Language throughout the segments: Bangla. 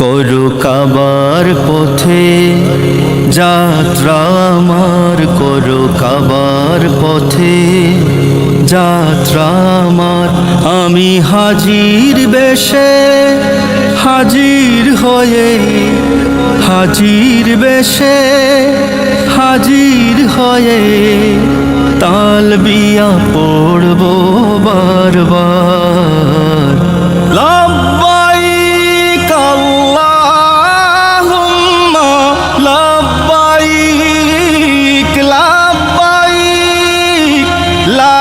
করো কাবার পথে যাত্রা আমার, করো কাবার পথে যাত্রা আমার। আমি হাজির বেশে হাজির হয়ে, হাজির বেশে হাজির হয়ে তালবিয়া পড়ব বারবার। লাব্বাইক আল্লাহুম্মা লাব্বাইক, লাব্বাইক লা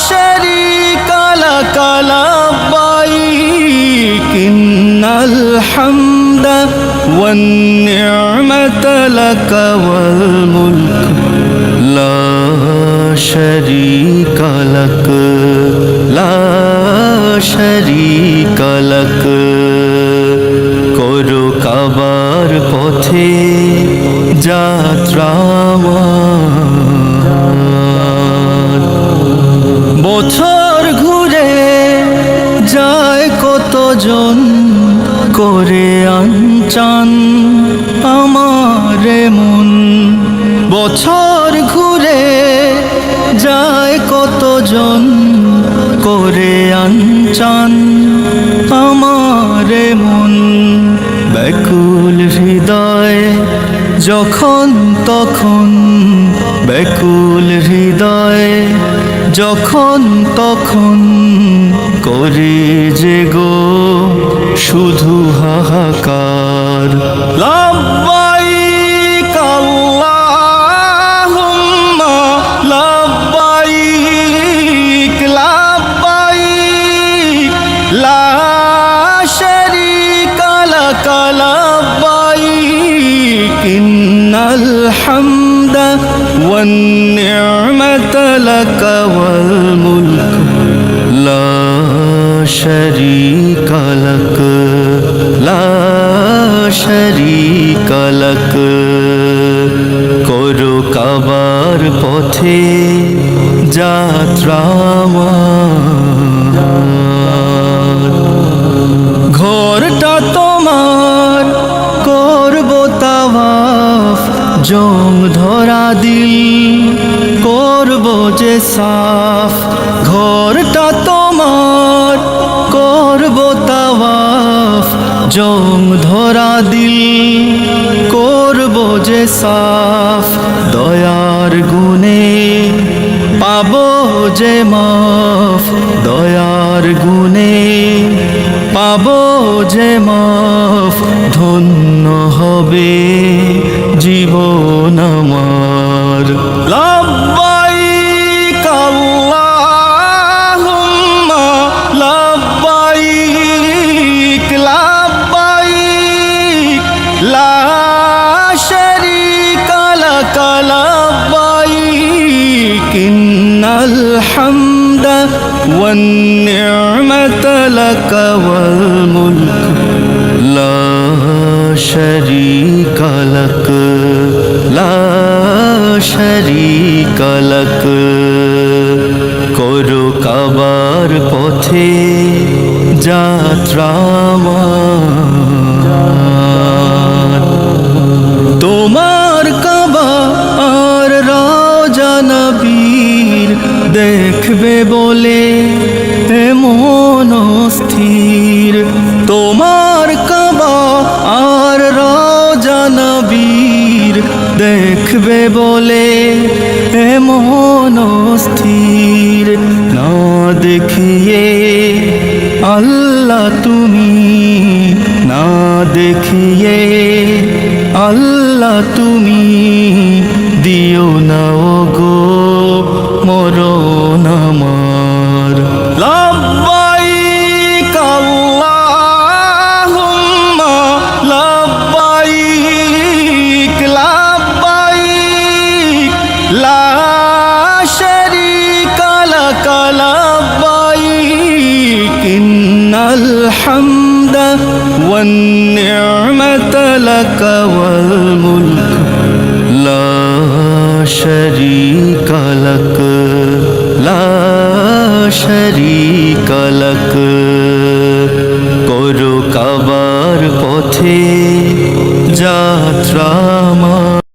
শারীকা লাক লাব্বাইক, ইন্নাল হামদা ওয়ান নি'মাতা লাক ওয়াল মুলক লা শারীকা লাক, লা শারীকা লাক। করো কাবার পথে যাত্রা আমার। বছর ঘুরে যায় কতজন করে আনচান আমার মন। বছর ঘুরে যায় কতজন করে আনচান আমার মন। ব্যাকুল হৃদয় যখন তখন, ব্যাকুল হৃদয় যখন তখন করে যে গো শুধু হাহাকার। লাব্বাইক আল্লাহুম্মা লাব্বাইক, লাব্বাইক লা শারীকা লাক লাব্বাইক, ইন্নাল হামদা ওয়ান নি'মাতা লাক ওয়াল মুলক লা শারীকা লাক, লা শারীকা লাক। করো কাবার পথে যাত্রা আমার। ঘরটা তোমার করব তাওয়াফ, জং ধরা দিল করব যে সাফ। ঘরটা তোমার করব তাওয়াফ, জং ধরা দিল করব যে সাফ। দয়ার গুণে পাবো যে মাফ, দয়ার গুণে পাবো যে মাফ। ধন্য হবে জীবন আমার। লাব্বাইক আল্লাহুম্মা লাব্বাইক, লাব্বাইক লা শারীকা লাক লাব্বাইক, ইন্নাল হামদা ওয়ান নি'মাতা লাক ওয়াল মুলক লা শারীকা লাক, লা শারীকা লাক। করো কাবার পথে যাত্রা আমার। তোমার কাবা আর রওজা নবীর দেখবে বলে এমন স্থির। তোমার কাবা আর রওজা নবীর দেখবে বলে এমন স্থির। না দেখিয়ে আল্লাহ তুমি, না দেখিয়ে আল্লাহ তুমি দিও না ওগো মরণ আমার। লাব্বাইক আল্লাহুম্মা লাব্বাইক, লাব্বাইক লা শারীকা লাক লাব্বাইক, ইন্নাল হামদা ওয়ান নি'মাতা লাক ওয়াল মুলক লা শারীকা লাক, লা শারীকা লাক। করো কাবার যাত্রা আমার।